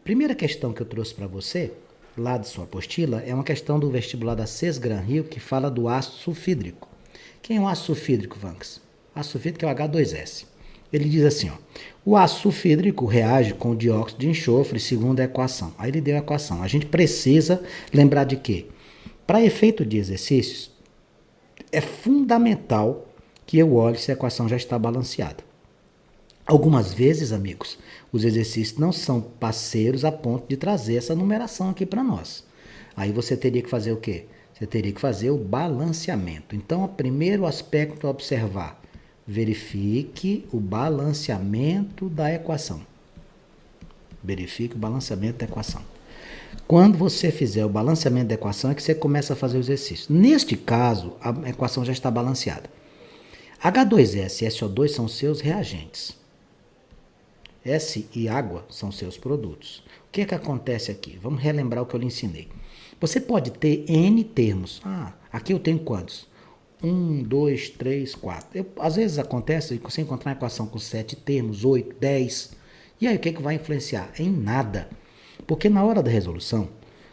Primeira questão que eu trouxe para você, lá de sua apostila, é uma questão do vestibular da Sesgran Rio, que fala do ácido sulfídrico. Quem é um ácido sulfídrico, Vanks? Ácido sulfídrico é o H2S. Ele diz assim, ó, o ácido sulfídrico reage com o dióxido de enxofre segundo a equação. Aí ele deu a equação. A gente precisa lembrar de quê? Para efeito de exercícios, é fundamental que eu olhe se a equação já está balanceada. Algumas vezes, amigos, os exercícios não são parceiros a ponto de trazer essa numeração aqui para nós. Aí você teria que fazer o quê? Você teria que fazer o balanceamento. Então, o primeiro aspecto a observar, verifique o balanceamento da equação. Verifique o balanceamento da equação. Quando você fizer o balanceamento da equação é que você começa a fazer o exercício. Neste caso, a equação já está balanceada. H2S e SO2 são seus reagentes. S e água são seus produtos. O que é que acontece aqui? Vamos relembrar o que eu lhe ensinei. Você pode ter N termos. Aqui eu tenho quantos? 1, 2, 3, 4. Às vezes acontece você encontrar uma equação com 7 termos, 8, 10. E aí o que é que vai influenciar? Em nada. Porque na hora da resolução,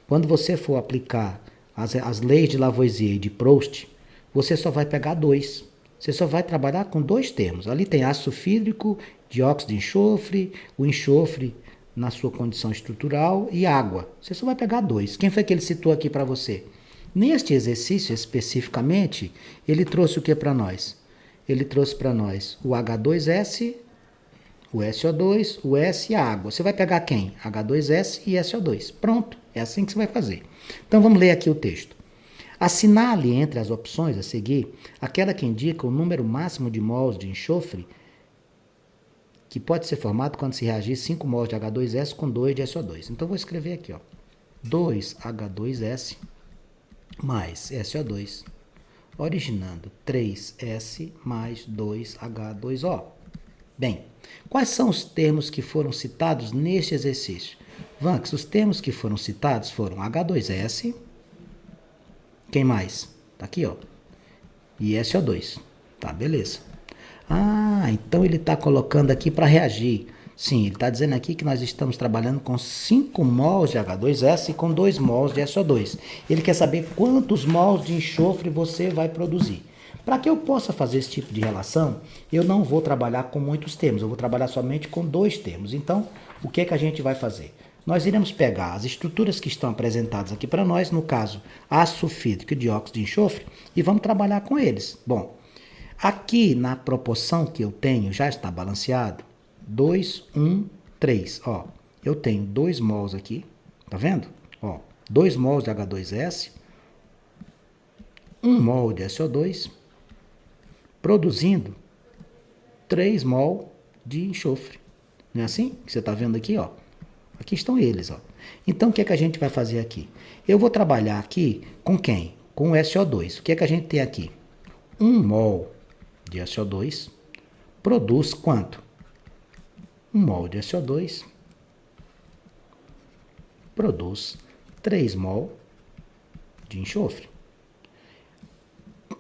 quando você for aplicar as leis de Lavoisier e de Proust, você só vai pegar 2. Você só vai trabalhar com 2 termos. Ali tem ácido sulfídrico, dióxido de enxofre, o enxofre na sua condição estrutural e água. Você só vai pegar 2. Quem foi que ele citou aqui para você? Neste exercício especificamente, ele trouxe o que para nós? Ele trouxe para nós o H2S, o SO2, o S e a água. Você vai pegar quem? H2S e SO2. Pronto, é assim que você vai fazer. Então vamos ler aqui o texto. Assinale entre as opções a seguir aquela que indica o número máximo de mols de enxofre que pode ser formado quando se reagir 5 mols de H2S com 2 de SO2. Então vou escrever aqui, ó, 2H2S mais SO2, originando 3S mais 2H2O. Bem, quais são os termos que foram citados neste exercício? Vanks, os termos que foram citados foram H2S, quem mais? Tá aqui, ó, e SO2. Tá, beleza. Então ele está colocando aqui para reagir. Sim, ele está dizendo aqui que nós estamos trabalhando com 5 mols de H2S e com 2 mols de SO2. Ele quer saber quantos mols de enxofre você vai produzir. Para que eu possa fazer esse tipo de relação, eu não vou trabalhar com muitos termos, eu vou trabalhar somente com 2 termos. Então, o que é que a gente vai fazer? Nós iremos pegar as estruturas que estão apresentadas aqui para nós, no caso, ácido sulfídrico e dióxido de enxofre, e vamos trabalhar com eles. Bom, aqui na proporção que eu tenho já está balanceado, 2, 1, 3. Ó, eu tenho 2 mols aqui, tá vendo? Ó, 2 mols de H2S, 1 mol de SO2, produzindo 3 mol de enxofre. Não é assim que você está vendo aqui, ó? Aqui estão eles, ó. Então, o que é que a gente vai fazer aqui? Eu vou trabalhar aqui com quem? Com o SO2. O que é que a gente tem aqui? 1 mol de SO2 produz quanto? 1 mol de SO2 produz 3 mol de enxofre.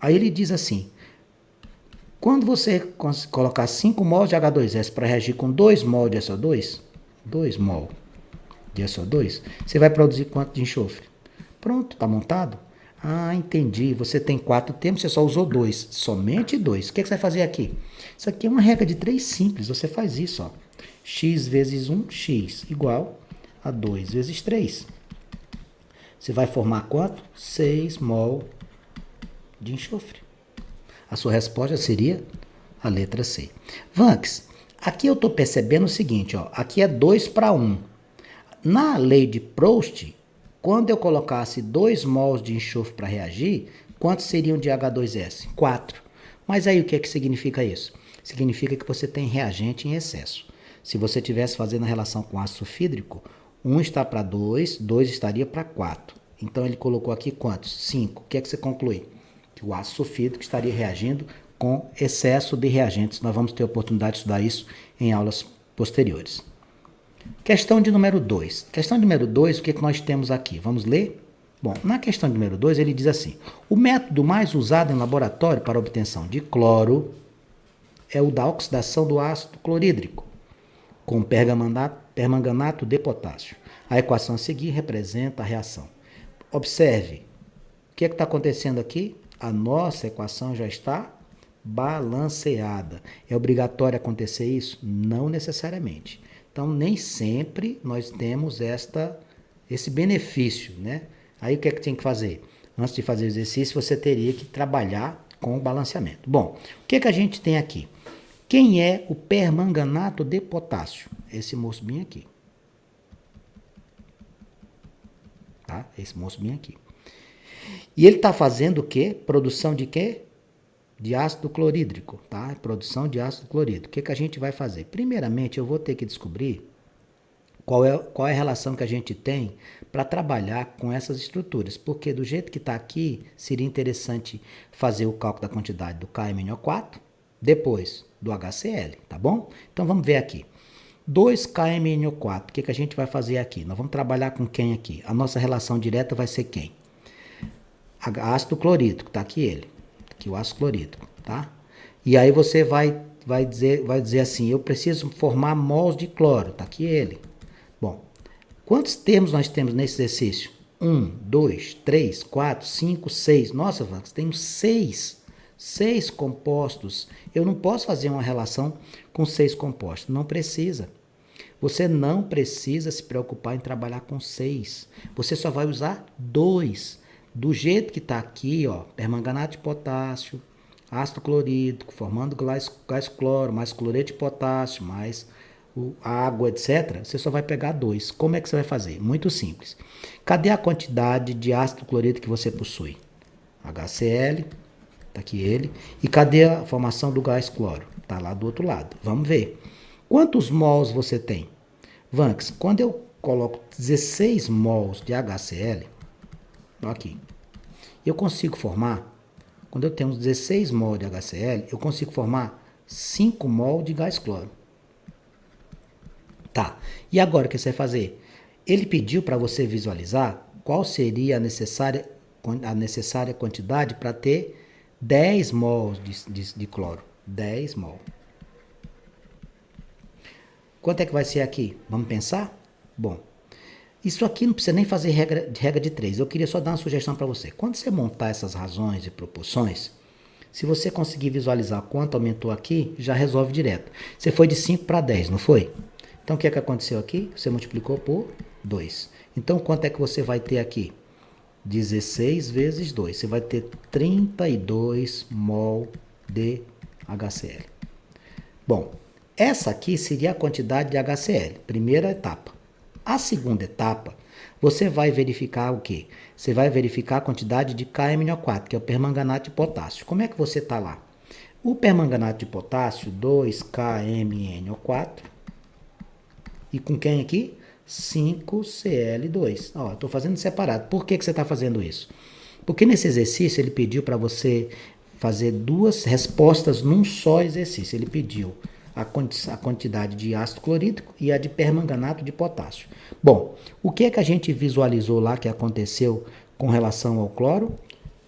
Aí ele diz assim, quando você colocar 5 mol de H2S para reagir com 2 mol de SO2, 2 mol de SO2, você vai produzir quanto de enxofre? Pronto, está montado? Entendi. Você tem 4 termos, você só usou 2. Somente 2. O que você vai fazer aqui? Isso aqui é uma regra de 3 simples. Você faz isso, ó. X vezes 1, x, igual a 2 vezes 3. Você vai formar quanto? 6 mol de enxofre. A sua resposta seria a letra C. Vanks, aqui eu estou percebendo o seguinte, ó. Aqui é 2 para 1. Na lei de Proust, quando eu colocasse 2 mols de enxofre para reagir, quantos seriam de H2S? 4. Mas aí o que é que significa isso? Significa que você tem reagente em excesso. Se você estivesse fazendo a relação com ácido sulfídrico, 1 está para 2, 2 estaria para 4. Então ele colocou aqui quantos? 5. O que é que você conclui? Que o ácido sulfídrico estaria reagindo com excesso de reagentes. Nós vamos ter a oportunidade de estudar isso em aulas posteriores. Questão de número 2. Questão de número 2, o que nós temos aqui? Vamos ler? Bom, na questão de número 2, ele diz assim, o método mais usado em laboratório para a obtenção de cloro é o da oxidação do ácido clorídrico, com pergamanato permanganato de potássio. A equação a seguir representa a reação. Observe, o que está acontecendo aqui? A nossa equação já está balanceada. É obrigatório acontecer isso? Não necessariamente. Então, nem sempre nós temos esse benefício, né? Aí, o que é que tem que fazer? Antes de fazer o exercício, você teria que trabalhar com o balanceamento. Bom, o que é que a gente tem aqui? Quem é o permanganato de potássio? Esse moço bem aqui. Tá? Esse moço bem aqui. E ele está fazendo o quê? Produção de quê? De ácido clorídrico, tá? Produção de ácido clorídrico. O que a gente vai fazer? Primeiramente, eu vou ter que descobrir qual é a relação que a gente tem para trabalhar com essas estruturas. Porque do jeito que está aqui, seria interessante fazer o cálculo da quantidade do KMNO4, depois do HCl, tá bom? Então, vamos ver aqui. 2KMNO4, o que a gente vai fazer aqui? Nós vamos trabalhar com quem aqui? A nossa relação direta vai ser quem? Ácido clorídrico, tá aqui ele. Aqui o ácido clorídrico, tá? E aí você vai dizer assim, eu preciso formar mols de cloro, tá aqui ele. Bom, quantos termos nós temos nesse exercício? 1, 2, 3, 4, 5, 6. Nossa, Vanks, tem 6 compostos. Eu não posso fazer uma relação com 6 compostos. Não precisa. Você não precisa se preocupar em trabalhar com 6. Você só vai usar 2. Do jeito que está aqui, ó, permanganato de potássio, ácido clorídrico, formando gás cloro, mais cloreto de potássio, mais água, etc. Você só vai pegar 2. Como é que você vai fazer? Muito simples. Cadê a quantidade de ácido clorídrico que você possui? HCl, tá aqui ele. E cadê a formação do gás cloro? Tá lá do outro lado. Vamos ver. Quantos mols você tem? Vanks, quando eu coloco 16 mols de HCl, aqui, eu consigo formar, quando eu tenho 16 mol de HCl, eu consigo formar 5 mol de gás cloro. Tá, e agora o que você vai fazer? Ele pediu para você visualizar qual seria a necessária quantidade para ter 10 mols de cloro. 10 mol. Quanto é que vai ser aqui? Vamos pensar? Bom, isso aqui não precisa nem fazer regra de 3. Eu queria só dar uma sugestão para você. Quando você montar essas razões e proporções, se você conseguir visualizar quanto aumentou aqui, já resolve direto. Você foi de 5 para 10, não foi? Então, o que é que aconteceu aqui? Você multiplicou por 2. Então, quanto é que você vai ter aqui? 16 vezes 2. Você vai ter 32 mol de HCl. Bom, essa aqui seria a quantidade de HCl, primeira etapa. A segunda etapa, você vai verificar o quê? Você vai verificar a quantidade de KMNO4, que é o permanganato de potássio. Como é que você está lá? O permanganato de potássio, 2KMNO4. E com quem aqui? 5Cl2. Ó, estou fazendo separado. Por que você está fazendo isso? Porque nesse exercício ele pediu para você fazer 2 respostas num só exercício. Ele pediu a quantidade de ácido clorídrico e a de permanganato de potássio. Bom, o que é que a gente visualizou lá que aconteceu com relação ao cloro?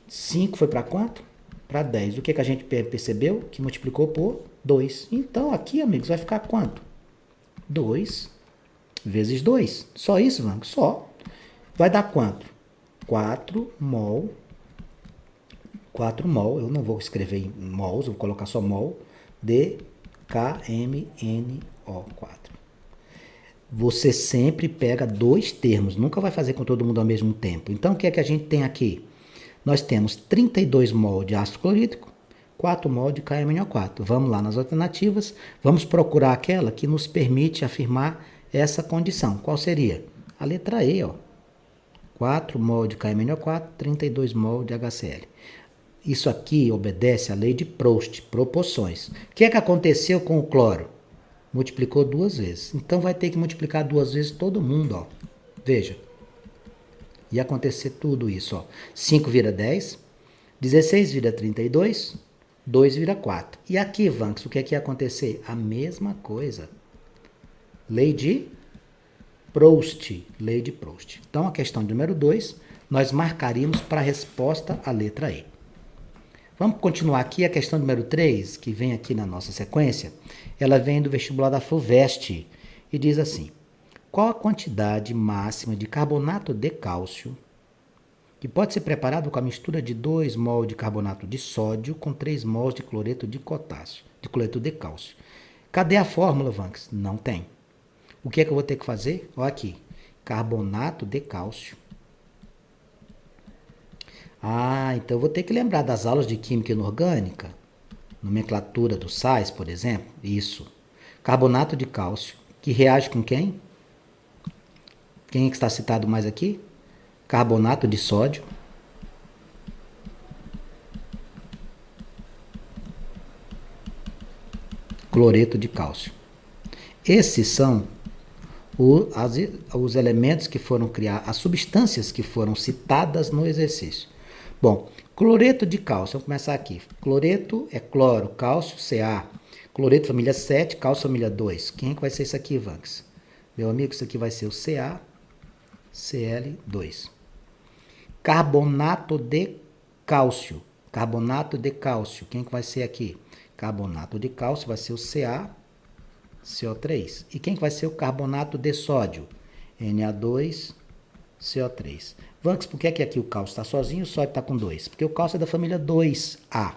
5 foi para quanto? Para 10. O que é que a gente percebeu? Que multiplicou por 2. Então, aqui, amigos, vai ficar quanto? 2 vezes 2. Só isso, Vanco? Só. Vai dar quanto? 4 mol. 4 mol, eu não vou escrever em mols, eu vou colocar só mol de KMNO4. Você sempre pega 2 termos, nunca vai fazer com todo mundo ao mesmo tempo. Então, o que é que a gente tem aqui? Nós temos 32 mol de ácido clorídrico, 4 mol de KMNO4. Vamos lá nas alternativas, vamos procurar aquela que nos permite afirmar essa condição. Qual seria? A letra E, ó. 4 mol de KMNO4, 32 mol de HCl. Isso aqui obedece à lei de Proust, proporções. O que é que aconteceu com o cloro? Multiplicou 2 vezes. Então vai ter que multiplicar 2 vezes todo mundo, ó. Veja. E acontecer tudo isso, ó. 5 vira 10, 16 vira 32, 2 vira 4. E aqui, Vanks, o que é que ia acontecer? A mesma coisa. Lei de Proust. Lei de Proust. Então, a questão número 2, nós marcaríamos para a resposta a letra E. Vamos continuar aqui, a questão número 3, que vem aqui na nossa sequência, ela vem do vestibular da FUVEST e diz assim: Qual a quantidade máxima de carbonato de cálcio que pode ser preparado com a mistura de 2 mol de carbonato de sódio com 3 mols de cloreto de potássio, de cloreto de cálcio? Cadê a fórmula, Vanks? Não tem. O que é que eu vou ter que fazer? Olha aqui, carbonato de cálcio. Então eu vou ter que lembrar das aulas de química inorgânica, nomenclatura dos sais, por exemplo. Isso. Carbonato de cálcio, que reage com quem? Quem é que está citado mais aqui? Carbonato de sódio. Cloreto de cálcio. Esses são os elementos que foram criados, as substâncias que foram citadas no exercício. Bom, cloreto de cálcio, vamos começar aqui. Cloreto é cloro, cálcio, Ca. Cloreto família 7, cálcio família 2. Quem é que vai ser isso aqui, Vanks? Meu amigo, isso aqui vai ser o CaCl2. Carbonato de cálcio. Carbonato de cálcio. Quem que vai ser aqui? Carbonato de cálcio vai ser o CaCO3. E quem que vai ser o carbonato de sódio? Na2CO3. Vanks, por que aqui o cálcio está sozinho e o sódio está com 2? Porque o cálcio é da família 2A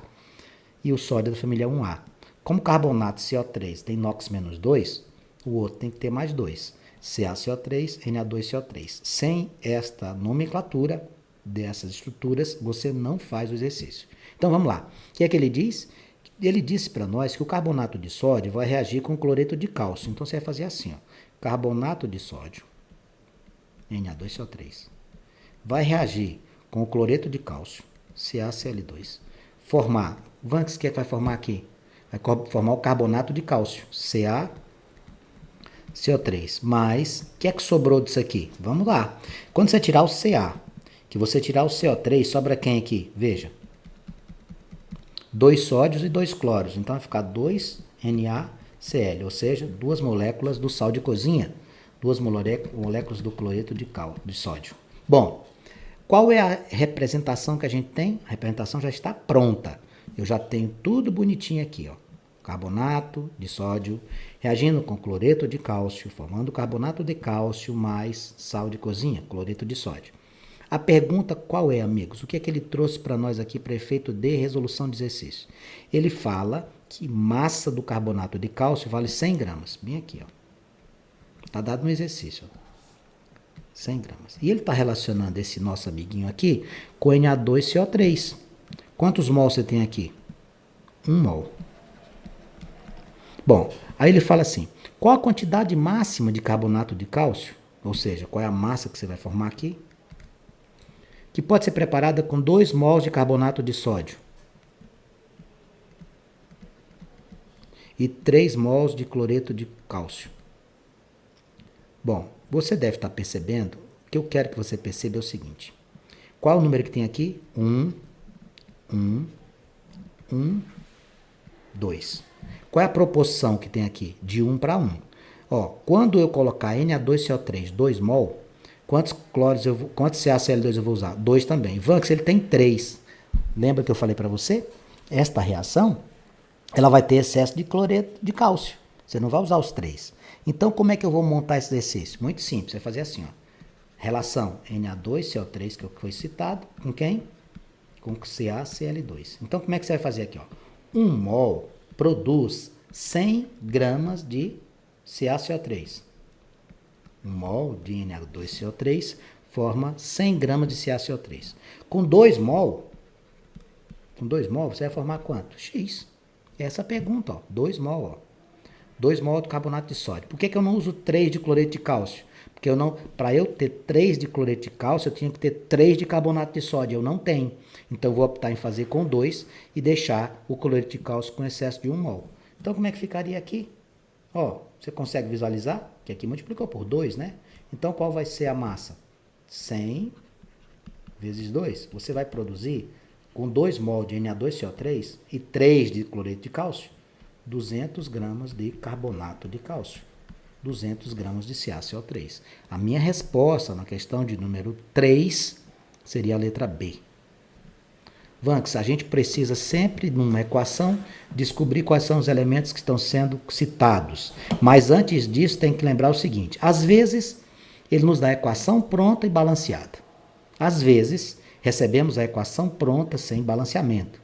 e o sódio é da família 1A. Como o carbonato CO3 tem NOx-2, o outro tem que ter mais 2. CaCO3, Na2CO3. Sem esta nomenclatura dessas estruturas, você não faz o exercício. Então vamos lá. O que é que ele diz? Ele disse para nós que o carbonato de sódio vai reagir com o cloreto de cálcio. Então você vai fazer assim, ó. Carbonato de sódio, Na2CO3, vai reagir com o cloreto de cálcio, CaCl2. Formar, Vanks, o que é que vai formar aqui? Vai formar o carbonato de cálcio, CaCO3. Mas, o que é que sobrou disso aqui? Vamos lá. Quando você tirar o Ca, que você tirar o CO3, sobra quem aqui? Veja. 2 sódios e 2 cloros. Então vai ficar 2NaCl, ou seja, 2 moléculas do sal de cozinha, 2 moléculas do cloreto de sódio. Bom, qual é a representação que a gente tem? A representação já está pronta. Eu já tenho tudo bonitinho aqui, ó. Carbonato de sódio reagindo com cloreto de cálcio, formando carbonato de cálcio mais sal de cozinha, cloreto de sódio. A pergunta qual é, amigos? O que é que ele trouxe para nós aqui para efeito de resolução de exercício? Ele fala que massa do carbonato de cálcio vale 100 gramas. Bem aqui, ó. Está dado no exercício, ó. 100 gramas. E ele está relacionando esse nosso amiguinho aqui com Na2CO3. Quantos mols você tem aqui? 1 mol. Bom, aí ele fala assim, qual a quantidade máxima de carbonato de cálcio? Ou seja, qual é a massa que você vai formar aqui? Que pode ser preparada com 2 mols de carbonato de sódio e 3 mols de cloreto de cálcio. Bom, você deve estar percebendo, o que eu quero que você perceba é o seguinte. Qual é o número que tem aqui? 1, 2. Qual é a proporção que tem aqui? De 1 para 1. Ó, quando eu colocar Na2CO3, 2 mol, quantos CaCl2 eu vou usar? 2 também. Vanks, ele tem 3. Lembra que eu falei para você? Esta reação, ela vai ter excesso de cloreto de cálcio. Você não vai usar os 3. Então, como é que eu vou montar esse exercício? Muito simples, você vai fazer assim, ó. Relação Na2CO3, que foi citado, com quem? Com CaCl2. Então, como é que você vai fazer aqui, ó? 1 mol produz 100 gramas de CaCO3. 1 mol de Na2CO3 forma 100 gramas de CaCO3. Com 2 mol, você vai formar quanto? X. Essa é a pergunta, ó. 2 mol, ó. 2 mol de carbonato de sódio. Por que eu não uso 3 de cloreto de cálcio? Porque para eu ter 3 de cloreto de cálcio, eu tinha que ter 3 de carbonato de sódio. Eu não tenho. Então, eu vou optar em fazer com 2 e deixar o cloreto de cálcio com excesso de 1 mol. Então, como é que ficaria aqui? Ó, você consegue visualizar? Que aqui multiplicou por 2, né? Então, qual vai ser a massa? 100 vezes 2. Você vai produzir, com 2 mol de Na2CO3 e 3 de cloreto de cálcio, 200 gramas de carbonato de cálcio. 200 gramas de CaCO3. A minha resposta na questão de número 3 seria a letra B. Vanks, a gente precisa sempre, numa equação, descobrir quais são os elementos que estão sendo citados. Mas antes disso, tem que lembrar o seguinte: às vezes, ele nos dá a equação pronta e balanceada. Às vezes, recebemos a equação pronta sem balanceamento.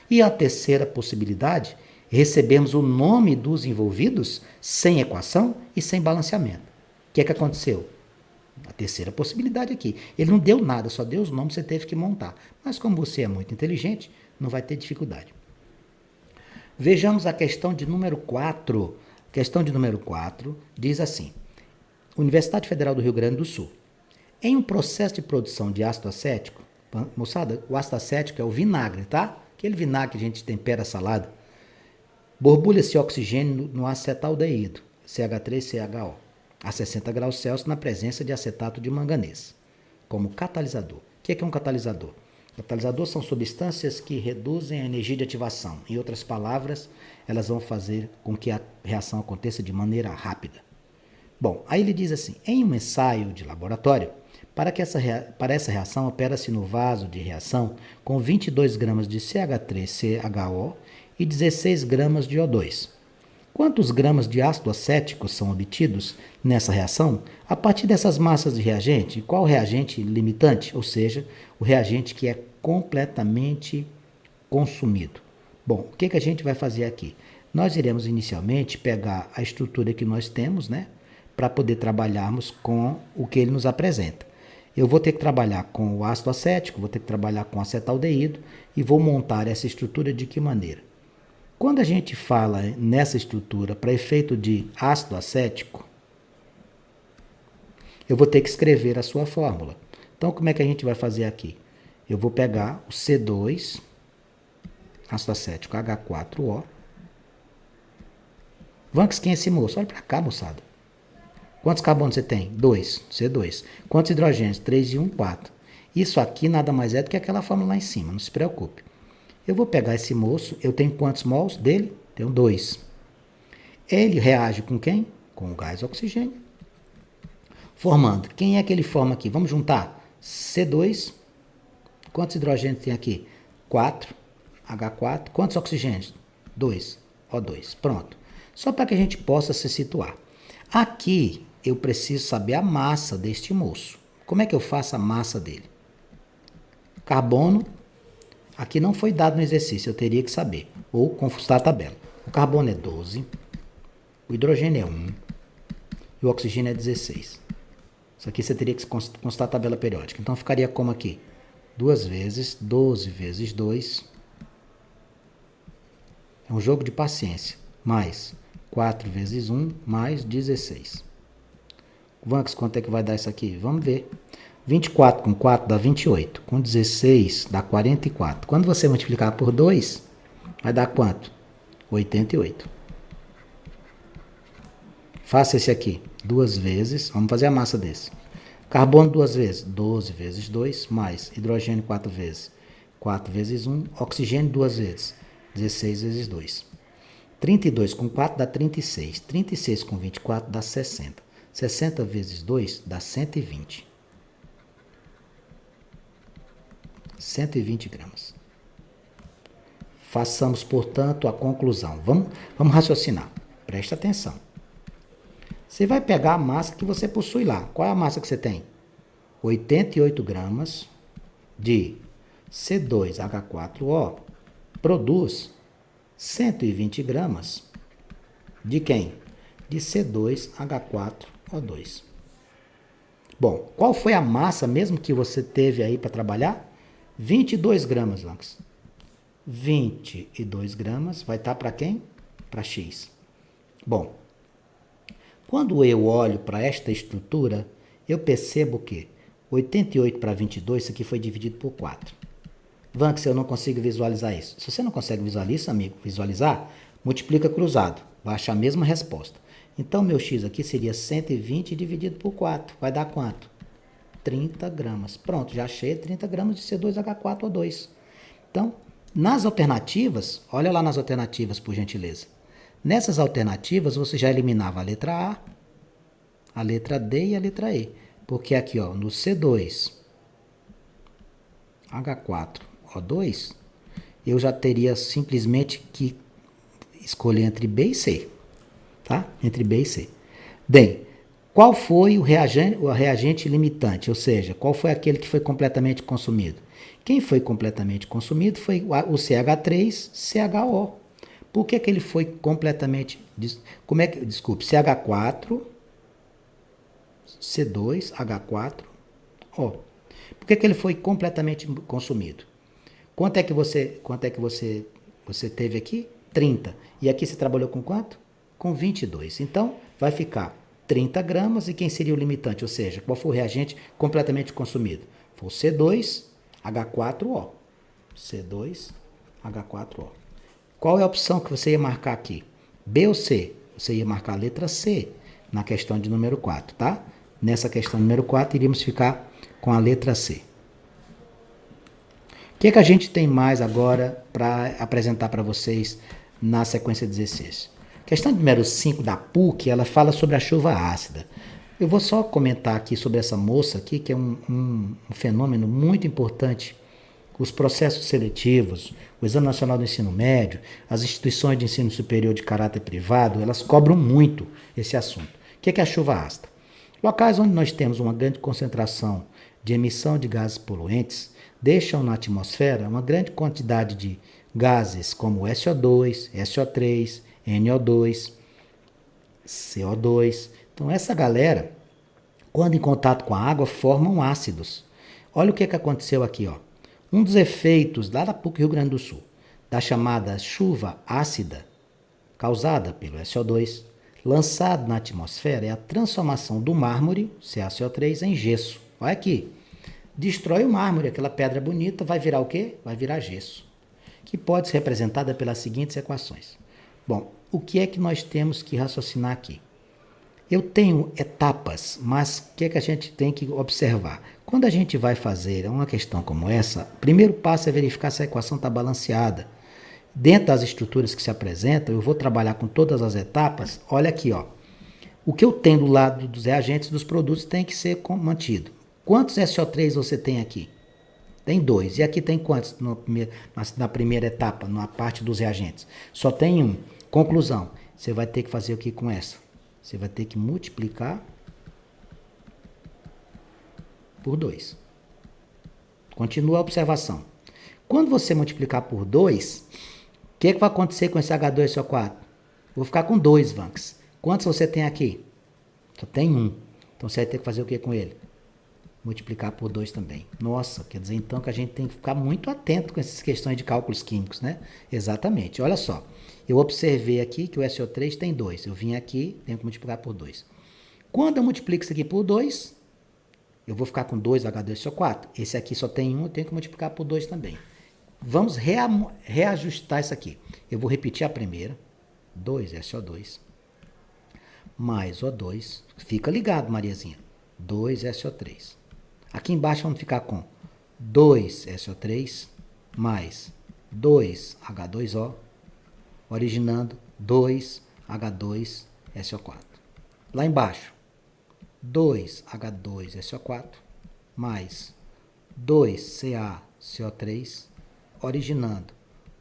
E a terceira possibilidade, recebemos o nome dos envolvidos sem equação e sem balanceamento. O que é que aconteceu? A terceira possibilidade aqui. Ele não deu nada, só deu os nomes, você teve que montar. Mas como você é muito inteligente, não vai ter dificuldade. Vejamos a questão de número 4. A questão de número 4 diz assim: Universidade Federal do Rio Grande do Sul. Em um processo de produção de ácido acético, moçada, o ácido acético é o vinagre, tá? Aquele vinagre que a gente tempera a salada. Borbulha-se oxigênio no acetaldeído, CH3CHO, a 60 graus Celsius na presença de acetato de manganês, como catalisador. O que é um catalisador? Catalisador são substâncias que reduzem a energia de ativação. Em outras palavras, elas vão fazer com que a reação aconteça de maneira rápida. Bom, aí ele diz assim: em um ensaio de laboratório, para essa reação, opera-se no vaso de reação com 22 gramas de CH3CHO e 16 gramas de O2. Quantos gramas de ácido acético são obtidos nessa reação a partir dessas massas de reagente? Qual o reagente limitante? Ou seja, o reagente que é completamente consumido. Bom, o que a gente vai fazer aqui? Nós iremos inicialmente pegar a estrutura que nós temos, né, para poder trabalharmos com o que ele nos apresenta. Eu vou ter que trabalhar com o ácido acético, vou ter que trabalhar com acetaldeído e vou montar essa estrutura de que maneira? Quando a gente fala nessa estrutura para efeito de ácido acético, eu vou ter que escrever a sua fórmula. Então, como é que a gente vai fazer aqui? Eu vou pegar o C2, ácido acético H4O. Vanks, quem é esse moço? Olha para cá, moçada. Quantos carbonos você tem? 2, C2. Quantos hidrogênios? 3 e 1, 4. Isso aqui nada mais é do que aquela fórmula lá em cima, não se preocupe. Eu vou pegar esse moço, eu tenho quantos mols dele? Tenho 2. Ele reage com quem? Com o gás oxigênio. Formando. Quem é que ele forma aqui? Vamos juntar. C2. Quantos hidrogênios tem aqui? 4. H4. Quantos oxigênios? 2. O2. Pronto. Só para que a gente possa se situar. Aqui eu preciso saber a massa deste moço. Como é que eu faço a massa dele? Carbono. Aqui não foi dado no exercício, eu teria que saber. Ou consultar a tabela. O carbono é 12. O hidrogênio é 1. E o oxigênio é 16. Isso aqui você teria que consultar a tabela periódica. Então ficaria como aqui? 2 vezes 12 vezes 2. É um jogo de paciência. Mais 4 vezes 1 mais 16. Vanks, quanto é que vai dar isso aqui? Vamos ver. 24 com 4 dá 28. Com 16 dá 44. Quando você multiplicar por 2, vai dar quanto? 88. Faça esse aqui 2 vezes. Vamos fazer a massa desse. Carbono 2 vezes. 12 vezes 2 mais hidrogênio 4 vezes. 4 vezes 1. Oxigênio 2 vezes. 16 vezes 2. 32 com 4 dá 36. 36 com 24 dá 60. 60 vezes 2 dá 120. 120 gramas. Façamos, portanto, a conclusão. Vamos raciocinar. Presta atenção. Você vai pegar a massa que você possui lá. Qual é a massa que você tem? 88 gramas de C2H4O produz 120 gramas de quem? De C2H4O2. Bom, qual foi a massa mesmo que você teve aí para trabalhar? 22 gramas, Vanks. 22 gramas vai estar para quem? Para X. Bom, quando eu olho para esta estrutura, eu percebo que 88 para 22, isso aqui foi dividido por 4. Vanks, eu não consigo visualizar isso. Se você não consegue visualizar isso, amigo, multiplica cruzado. Vai achar a mesma resposta. Então, meu X aqui seria 120 dividido por 4. Vai dar quanto? 30 gramas. Pronto, já achei 30 gramas de C2H4O2. Então, nas alternativas, olha lá nas alternativas, por gentileza. Nessas alternativas, você já eliminava a letra A, a letra D e a letra E. Porque aqui, ó, no C2H4O2, eu já teria simplesmente que escolher entre B e C, tá? Entre B e C. Bem, qual foi o reagente limitante? Ou seja, qual foi aquele que foi completamente consumido? Quem foi completamente consumido foi o CH3CHO. Por que que ele foi completamente... Como é que... Desculpe, CH4, C2H4O. Por que que ele foi completamente consumido? Quanto é que você teve aqui? 30. E aqui você trabalhou com quanto? Com 22. Então, vai ficar 30 gramas. E quem seria o limitante? Ou seja, qual foi o reagente completamente consumido? Foi o C2H4O. C2H4O. Qual é a opção que você ia marcar aqui? B ou C? Você ia marcar a letra C na questão de número 4, tá? Nessa questão número 4, iríamos ficar com a letra C. O que é que a gente tem mais agora para apresentar para vocês na sequência de exercícios? Questão número 5 da PUC, ela fala sobre a chuva ácida. Eu vou só comentar aqui sobre essa moça aqui, que é um fenômeno muito importante. Os processos seletivos, o Exame Nacional do Ensino Médio, as instituições de ensino superior de caráter privado, elas cobram muito esse assunto. O que é a chuva ácida? Locais onde nós temos uma grande concentração de emissão de gases poluentes deixam na atmosfera uma grande quantidade de gases como SO2, SO3, NO2, CO2. Então essa galera, quando em contato com a água, formam ácidos. Olha o que aconteceu aqui, ó. Um dos efeitos lá da PUC Rio Grande do Sul, da chamada chuva ácida, causada pelo SO2, lançado na atmosfera, é a transformação do mármore, CaCO3, em gesso. Olha aqui. Destrói o mármore, aquela pedra bonita, vai virar o quê? Vai virar gesso, que pode ser representada pelas seguintes equações. Bom, o que é que nós temos que raciocinar aqui? Eu tenho etapas, mas o que é que a gente tem que observar? Quando a gente vai fazer uma questão como essa, o primeiro passo é verificar se a equação está balanceada. Dentro das estruturas que se apresentam, eu vou trabalhar com todas as etapas. Olha aqui, ó. O que eu tenho do lado dos reagentes dos produtos tem que ser mantido. Quantos SO3 você tem aqui? Tem 2. E aqui tem quantos na primeira etapa, na parte dos reagentes? Só tem 1. Conclusão. Você vai ter que fazer o que com essa? Você vai ter que multiplicar por 2. Continua a observação. Quando você multiplicar por 2, o que vai acontecer com esse H2SO4? Vou ficar com 2, Vanks. Quantos você tem aqui? Só tem 1. Então você vai ter que fazer o que com ele? Multiplicar por 2 também. Nossa, quer dizer então que a gente tem que ficar muito atento com essas questões de cálculos químicos, né? Exatamente. Olha só. Eu observei aqui que o SO3 tem 2. Eu vim aqui, tenho que multiplicar por 2. Quando eu multiplico isso aqui por 2, eu vou ficar com 2 H2SO4. Esse aqui só tem 1, eu tenho que multiplicar por 2 também. Vamos reajustar isso aqui. Eu vou repetir a primeira. 2SO2 mais O2. Fica ligado, Mariazinha. 2SO3. Aqui embaixo vamos ficar com 2SO3 mais 2H2O, originando 2H2SO4. Lá embaixo, 2H2SO4 mais 2CaCO3, originando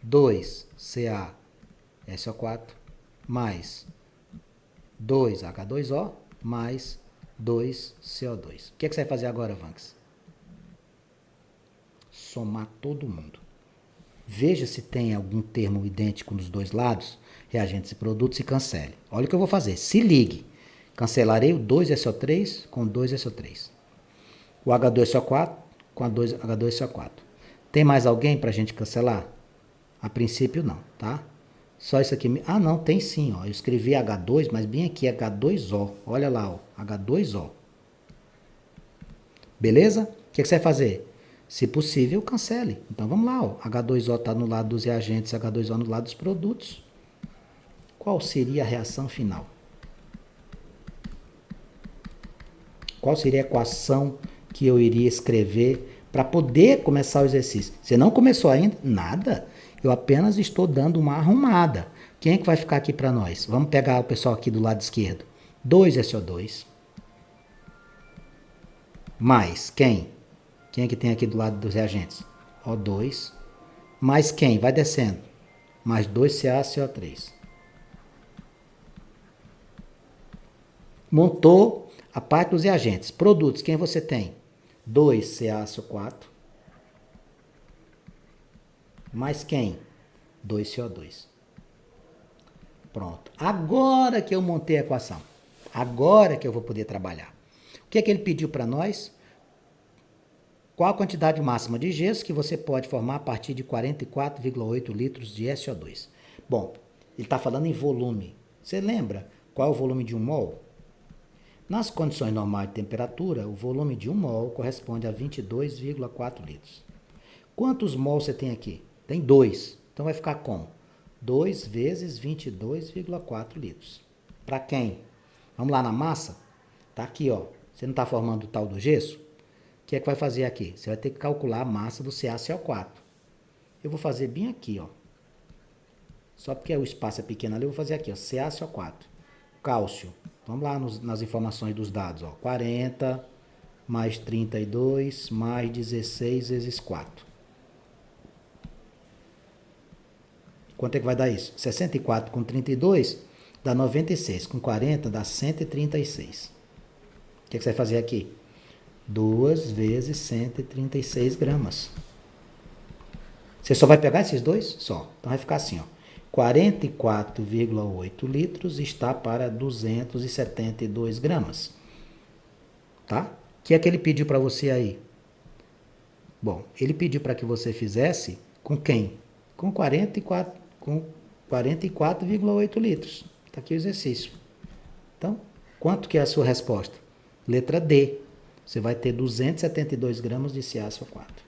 2CaSO4 mais 2H2O mais 2CO2. O que você vai fazer agora, Vanks? Somar todo mundo. Veja se tem algum termo idêntico nos dois lados, reagentes e produtos, e cancele. Olha o que eu vou fazer. Se ligue. Cancelarei o 2SO3 com 2SO3. O H2SO4 com a H2SO4. Tem mais alguém para a gente cancelar? A princípio não, tá? Só isso aqui. Ah, não, tem sim. Ó. Eu escrevi H2, mas bem aqui H2O. Olha lá, ó, H2O. Beleza? O que você vai fazer? Se possível, cancele. Então vamos lá. Ó. H2O está no lado dos reagentes, H2O no lado dos produtos. Qual seria a reação final? Qual seria a equação que eu iria escrever para poder começar o exercício? Você não começou ainda? Nada. Eu apenas estou dando uma arrumada. Quem é que vai ficar aqui para nós? Vamos pegar o pessoal aqui do lado esquerdo. 2SO2. Mais quem? Quem é que tem aqui do lado dos reagentes? O2 Mais quem? Vai descendo. Mais 2 CaCO3. Montou a parte dos reagentes. Produtos, quem você tem? 2 CaCO4. Mais quem? 2 CO2. Pronto. Agora que eu montei a equação. Agora que eu vou poder trabalhar. O que é que ele pediu para nós? Qual a quantidade máxima de gesso que você pode formar a partir de 44,8 litros de SO2? Bom, ele está falando em volume. Você lembra qual é o volume de 1 mol? Nas condições normais de temperatura, o volume de 1 mol corresponde a 22,4 litros. Quantos mols você tem aqui? Tem 2. Então vai ficar como? 2 vezes 22,4 litros. Para quem? Vamos lá na massa? Tá aqui, ó. Você não está formando o tal do gesso? O que é que vai fazer aqui? Você vai ter que calcular a massa do CaCO4. Eu vou fazer bem aqui, ó. Só porque o espaço é pequeno ali, eu vou fazer aqui, ó. CaCO4. Cálcio. Vamos lá nas informações dos dados, ó. 40 mais 32 mais 16 vezes 4. Quanto é que vai dar isso? 64 com 32 dá 96. Com 40 dá 136. O que é que você vai fazer aqui? 2 vezes 136 gramas. Você só vai pegar esses dois? Só. Então vai ficar assim, ó. 44,8 litros está para 272 gramas. Tá? O que é que ele pediu para você aí? Bom, ele pediu para que você fizesse com quem? Com 44,8 litros. Está aqui o exercício. Então, quanto que é a sua resposta? Letra D. Você vai ter 272 gramas de CaCO4.